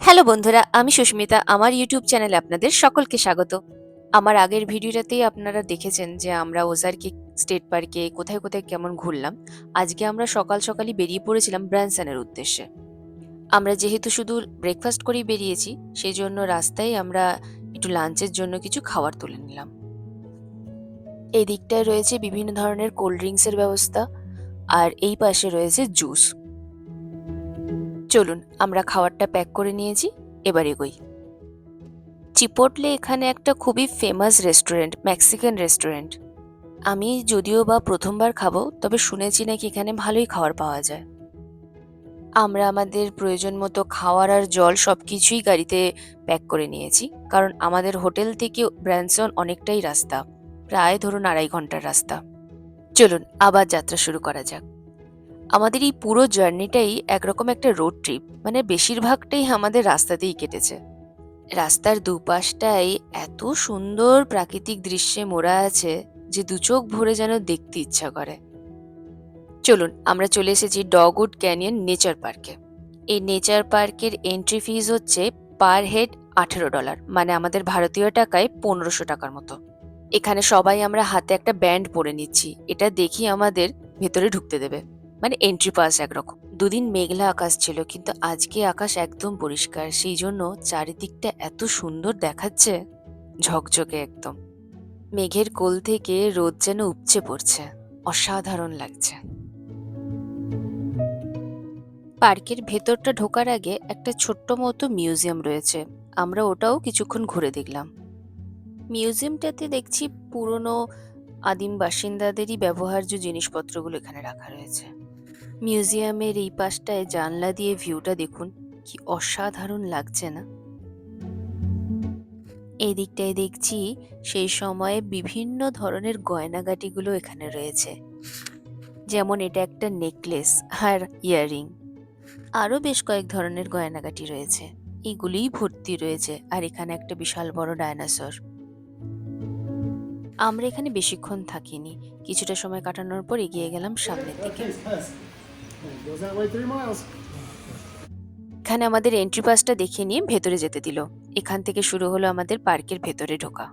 Hello বন্ধুরা, আমি সুস্মিতা। আমার ইউটিউব চ্যানেলে আপনাদের সকলকে স্বাগত। আমার আগের ভিডিওটাতেই আপনারা দেখেছেন যে আমরা ওজারকি স্টেট পার্কে কোথায় কোথায় কেমন ঘুরলাম। আজকে আমরা সকাল সকালই বেরিয়ে পড়েছিলাম ব্র্যানসনের উদ্দেশ্যে। আমরা যেহেতু শুধু ব্রেকফাস্ট করেই বেরিয়েছি, সেই জন্য রাস্তায় আমরা একটু লাঞ্চের জন্য কিছু খাবার তুলে নিলাম। এই দিকটায় রয়েছে বিভিন্ন ধরনের কোল্ড ড্রিঙ্কসের ব্যবস্থা, আর এই পাশে রয়েছে জুস। চলুন, আমরা খাবারটা প্যাক করে নিয়েছি, এবার এগোই। চিপোটলে এখানে একটা খুবই ফেমাস রেস্টুরেন্ট, মেক্সিকান রেস্টুরেন্ট। আমি যদিও বা প্রথমবার খাবো, তবে শুনেছি নাকি এখানে ভালোই খাবার পাওয়া যায়। আমরা আমাদের প্রয়োজন মতো খাওয়ার আর জল সবকিছুই গাড়িতে প্যাক করে নিয়েছি, কারণ আমাদের হোটেল থেকে ব্র্যানসন অনেকটাই রাস্তা, প্রায় ধরুন 2.5 ঘন্টার রাস্তা। চলুন আবার যাত্রা শুরু করা যাক। আমাদের এই পুরো জার্নিটাই একরকম একটা রোড ট্রিপ, মানে বেশিরভাগটাই আমাদের রাস্তাতেই কেটেছে। রাস্তার দুপাশটাই এত সুন্দর প্রাকৃতিক দৃশ্যে মোড়া আছে যে দু চোখ ভরে যেন দেখতে ইচ্ছা করে। চলুন, আমরা চলে এসেছি ডগউড ক্যানিয়ন নেচার পার্কে। এই নেচার পার্কের এন্ট্রি ফিজ হচ্ছে পার হেড $18, মানে আমাদের ভারতীয় টাকায় 1500 টাকার মতো। এখানে সবাই আমরা হাতে একটা ব্যান্ড পরে নিচ্ছি, এটা দেখি আমাদের ভেতরে ঢুকতে দেবে, মানে এন্ট্রি পাস একরকম। দুদিন মেঘলা আকাশ ছিল, কিন্তু আজকে আকাশ একদম পরিষ্কার, সেই জন্য চারিদিকটা এত সুন্দর দেখাচ্ছে, ঝকঝকে একদম। মেঘের কোল থেকে রোদ যেন উপচে পড়ছে, অসাধারণ লাগছে। পার্কের ভেতরটা ঢোকার আগে একটা ছোট্ট মতো মিউজিয়াম রয়েছে, আমরা ওটাও কিছুক্ষণ ঘুরে দেখলাম। মিউজিয়ামটাতে দেখছি পুরনো আদিম বাসিন্দাদেরই ব্যবহার্য জিনিসপত্রগুলো এখানে রাখা রয়েছে। মিউজিয়ামের এই পাশটায় জানলা দিয়ে ভিউটা দেখুন, কি অসাধারণ লাগছে না? এই দিকটায় দেখছি সেই সময়ে বিভিন্ন ধরনের গয়নাগাটিগুলো এখানে রয়েছে, যেমন এটা একটা নেকলেস আর ইয়াররিং। আরো বেশ কয়েক ধরনের গয়নাগাটি রয়েছে, এগুলিই ভর্তি রয়েছে। আর এখানে একটা বিশাল বড় ডায়নোসর। আমরা এখানে বেশিক্ষণ থাকিনি, কিছুটা সময় কাটানোর পর এগিয়ে গেলাম সামনের দিকে। এখানে আমাদের এন্ট্রি পাসটা দেখিয়ে নিয়ে ভেতরে যেতে দিল। এখান থেকে শুরু হলো আমাদের পার্কের ভেতরে ঢোকা।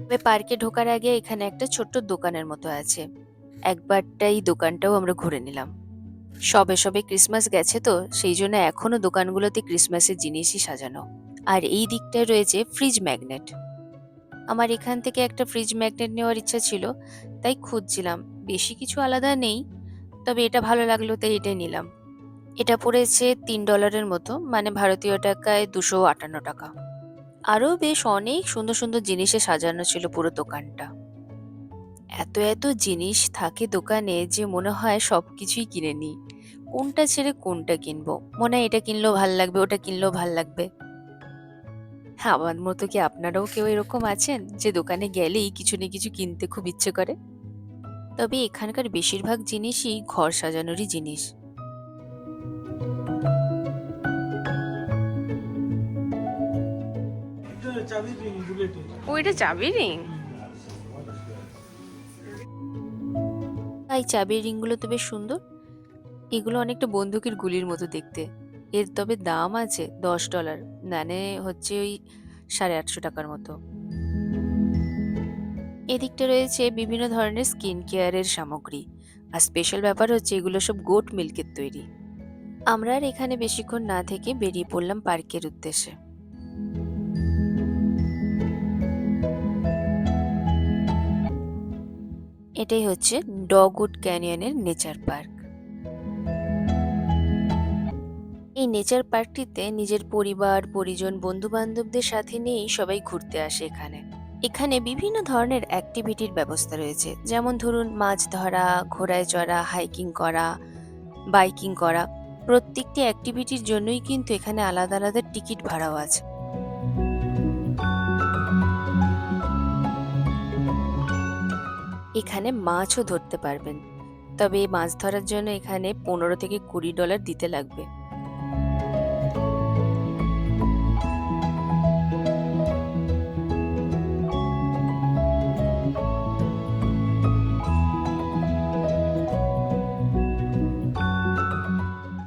তবে পার্কে ঢোকার আগে এখানে একটা ছোট্ট দোকানের মতো আছে, একবারটাই দোকানটাও আমরা ঘুরে নিলাম। সবে সবে ক্রিসমাস গেছে তো, সেই জন্য এখনো দোকানগুলোতে ক্রিসমাসের জিনিসই সাজানো। আর এই দিকটায় রয়েছে ফ্রিজ ম্যাগনেট। আমার এখান থেকে একটা ফ্রিজ ম্যাগনেট নেওয়ার ইচ্ছা ছিল, তাই খুঁজছিলাম। বেশি কিছু আলাদা নেই, তবে এটা ভালো লাগলো তাই এটাই নিলাম। এটা পড়েছে $3 মতো, মানে ভারতীয় টাকায় 258 টাকা। আরো বেশ অনেক সুন্দর সুন্দর জিনিসে সাজানো ছিল পুরো দোকানটা। এত এত জিনিস থাকে দোকানে যে মনে হয় সবকিছুই কিনে নিই। কোনটা ছেড়ে কোনটা কিনবো, মনে হয় এটা কিনলেও ভাল লাগবে, ওটা কিনলেও ভাল লাগবে। হ্যাঁ, আমার মতো কি আপনারাও কেউ এরকম আছেন যে দোকানে গেলেই কিছু না কিছু কিনতে খুব ইচ্ছে করে? তবে এখানকার বেশিরভাগ জিনিসই ঘর সাজানোরই জিনিস। ওইটা চাবি রিং। এই চাবির রিংগুলো তো বেশ সুন্দর। এগুলো অনেকটা বন্দুকের গুলির মতো দেখতে। এর তবে দাম আছে $10, মানে হচ্ছে ওই 850 টাকার মতো। এদিকটা রয়েছে বিভিন্ন ধরনের স্কিন কেয়ারের সামগ্রী। আর স্পেশাল ব্যাপার হচ্ছে এগুলো সব গোট মিল্কের তৈরি। আমরা আর এখানে বেশিক্ষণ না থেকে বেরিয়ে পড়লাম পার্কের উদ্দেশ্যে। এটাই হচ্ছে ডগউড ক্যানিয়নের নেচার পার্ক। এই নেচার পার্কটিতে নিজের পরিবার, পরিজন, বন্ধু বান্ধবদের সাথে নিয়েই সবাই ঘুরতে আসে এখানে। এখানে বিভিন্ন ধরনের অ্যাক্টিভিটির ব্যবস্থা রয়েছে, যেমন ধরুন মাছ ধরা, ঘোড়ায় চড়া, হাইকিং করা, বাইকিং করা। প্রত্যেকটি অ্যাক্টিভিটির জন্যই কিন্তু এখানে আলাদা আলাদা টিকিট ভাড়াও আছে। এখানে মাছও ধরতে পারবেন, তবে এই মাছ ধরার জন্য এখানে $15 থেকে $20 দিতে লাগবে।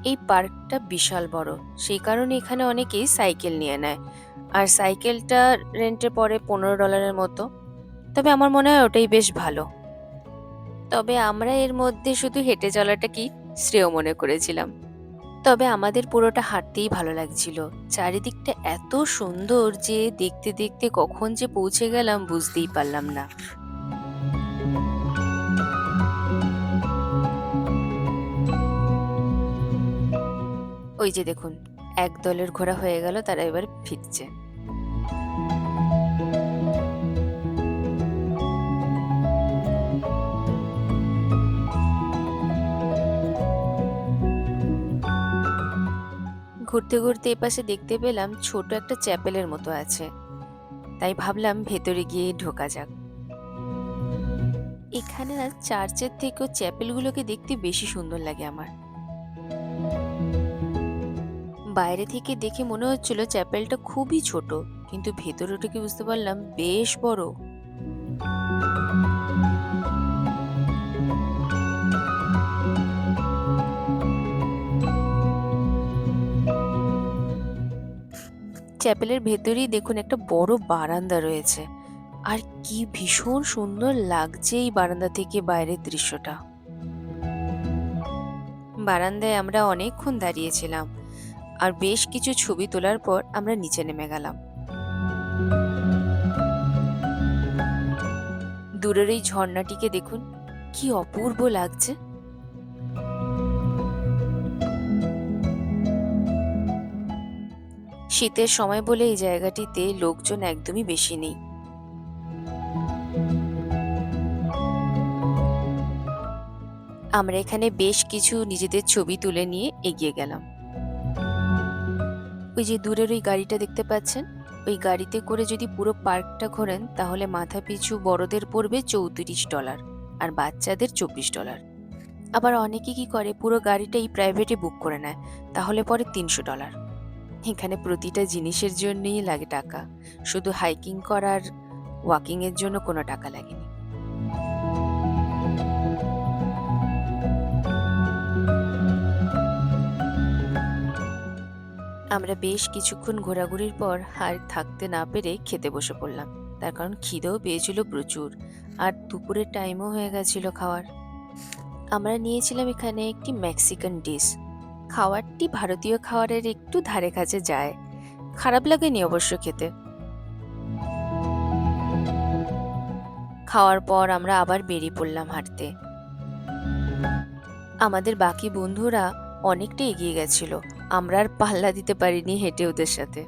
এই পার্কটা বিশাল বড়, সেই কারণে এখানে অনেকেই সাইকেল নিয়ে নেয়। আর সাইকেলটা রেন্টে পড়ে $15 মতো। তবে আমার মনে হয় ওটাই বেশ ভালো। তবে আমরা এর মধ্যে শুধু হেঁটে চলাটাকেই শ্রেয় মনে করেছিলাম। তবে আমাদের পুরোটা হাঁটতেই ভালো লাগছিল। চারিদিকটা এত সুন্দর যে দেখতে দেখতে কখন যে পৌঁছে গেলাম বুঝতেই পারলাম না। ওই যে দেখুন, এক দলের ঘোরা হয়ে গেল, তারা এবার ফিরছে। ঘুরতে ঘুরতে এপাশে দেখতে পেলাম ছোট একটা চ্যাপেলের মতো আছে, তাই ভাবলাম ভেতরে গিয়ে ঢোকা যাক। এখানে না চার্চের থেকেও চ্যাপেলগুলোকে দেখতে বেশি সুন্দর লাগে আমার। বাইরে থেকে দেখে মনে হচ্ছিল চ্যাপেলটা খুবই ছোট, কিন্তু ভেতরে ঢুকে বুঝতে পারলাম বেশ বড়। চ্যাপেলের ভেতরেই দেখুন একটা বড় বারান্দা রয়েছে, আর কি ভীষণ সুন্দর লাগছে এই বারান্দা থেকে বাইরের দৃশ্যটা। বারান্দায় আমরা অনেকক্ষণ দাঁড়িয়েছিলাম, আর বেশ কিছু ছবি তোলার পর আমরা নিচে নেমে গেলাম। দূরের এই ঝর্ণাটিকে দেখুন, কি অপূর্ব লাগছে। শীতের সময় বলে এই জায়গাটিতে লোকজন একদমই বেশি নেই। আমরা এখানে বেশ কিছু নিজেদের ছবি তুলে নিয়ে এগিয়ে গেলাম। ওই যে দূরের ওই গাড়িটা দেখতে পাচ্ছেন, ওই গাড়িতে করে যদি পুরো পার্কটা ঘোরেন তাহলে মাথা পিছু বড়দের পড়বে $34 আর বাচ্চাদের $24। আবার অনেকে কি করে, পুরো গাড়িটাই প্রাইভেটে বুক করে নেয়, তাহলে পরে $300। এখানে প্রতিটা জিনিসের জন্যই লাগে টাকা, শুধু হাইকিং করার ওয়াকিং এর জন্য কোনো টাকা লাগেনি। আমরা বেশ কিছুক্ষণ ঘোরাঘুরির পর আর থাকতে না পেরে খেতে বসে পড়লাম। তার কারণ খিদেও পেয়েছিল প্রচুর, আর দুপুরের টাইমও হয়ে গেছিল খাওয়ার। আমরা নিয়েছিলাম এখানে একটি মেক্সিকান ডিশ। খাওয়ারটি ভারতীয় খাবারের একটু ধারে কাছে যায়, খারাপ লাগেনি অবশ্য খেতে। খাওয়ার পর আমরা আবার বেরিয়ে পড়লাম হাঁটতে। আমাদের বাকি বন্ধুরা অনেকটা এগিয়ে গেছিল, আমরা আর পাল্লা দিতে পারিনি হেঁটে ওদের সাথে।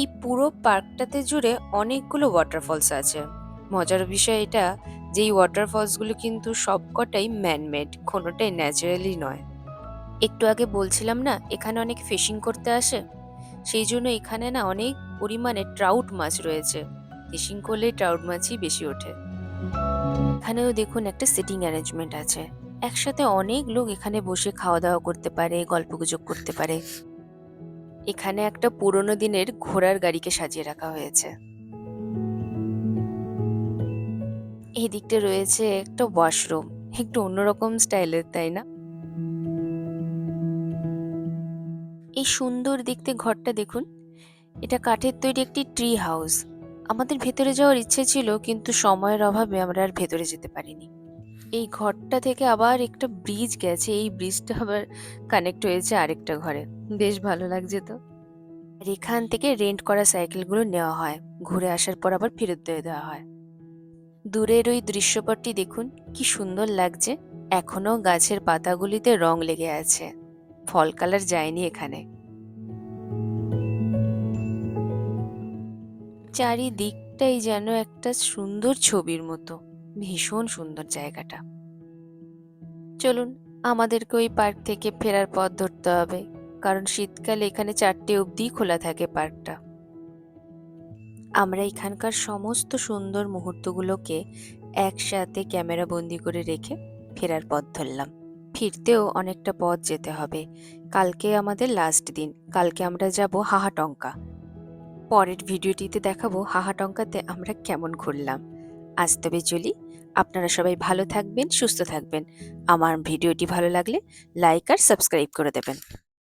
এই পুরো পার্কটাতে জুড়ে অনেকগুলো ওয়াটারফলস আছে। মজার বিষয় এটা যে এই ওয়াটারফলসগুলো কিন্তু সবকটাই ম্যানমেড, কোনোটাই ন্যাচারালি নয়। একটু আগে বলছিলাম না এখানে অনেক ফিশিং করতে আসে, সেই জন্য এখানে না অনেক পরিমাণে ট্রাউট মাছ রয়েছে। ফিশিং করলে ট্রাউট মাছই বেশি ওঠে। এখানেও দেখুন একটা সিটিং অ্যারেঞ্জমেন্ট আছে, একসাথে অনেক লোক এখানে বসে খাওয়া দাওয়া করতে পারে, গল্পগুজব করতে পারে। এখানে একটা পুরোনো দিনের ঘোড়ার গাড়িকে সাজিয়ে রাখা হয়েছে। এই দিকটা রয়েছে একটা ওয়াশরুম, একটু অন্যরকম স্টাইলের, তাই না? এই সুন্দর দেখতে ঘরটা দেখুন, এটা কাঠের তৈরি একটি ট্রি হাউস। আমাদের ভেতরে যাওয়ার ইচ্ছে ছিল, কিন্তু সময়ের অভাবে আমরা আর ভেতরে যেতে পারিনি। এই ঘরটা থেকে আবার একটা ব্রিজ গেছে, এই ব্রিজটা আবার কানেক্ট হয়েছে আরেকটা ঘরে। বেশ ভালো লাগছে তো। আর এখান থেকে রেন্ট করা সাইকেলগুলো নেওয়া হয়, ঘুরে আসার পর আবার ফেরত দিয়ে দেওয়া হয়। দূরের ওই দৃশ্যপটটি দেখুন, কি সুন্দর লাগছে। এখনো গাছের পাতাগুলিতে রং লেগে আছে, ফল কালার যায়নি এখানে। চারিদিকটাই যেন একটা সুন্দর ছবির মতো, ভীষণ সুন্দর জায়গাটা। চলুন, আমাদেরকে ওই পার্ক থেকে ফেরার পথ ধরতে হবে, কারণ শীতকালে এখানে 4টে অবধি খোলা থাকে পার্কটা। আমরা এখানকার সমস্ত সুন্দর মুহূর্তগুলোকে একসাথে ক্যামেরা বন্দি করে রেখে ফেরার পথ ধরলাম। ফিরতেও অনেকটা পথ যেতে হবে, কালকে আমাদের লাস্ট দিন। কালকে আমরা যাব হাহাটঙ্কা। পরের ভিডিওটিতে দেখাবো হাহাটঙ্কাতে আমরা কেমন ঘুরলাম। আজ তবে চলি। আপনারা সবাই ভালো থাকবেন, সুস্থ থাকবেন। আমার ভিডিওটি ভালো লাগলে লাইক আর সাবস্ক্রাইব করে দেবেন।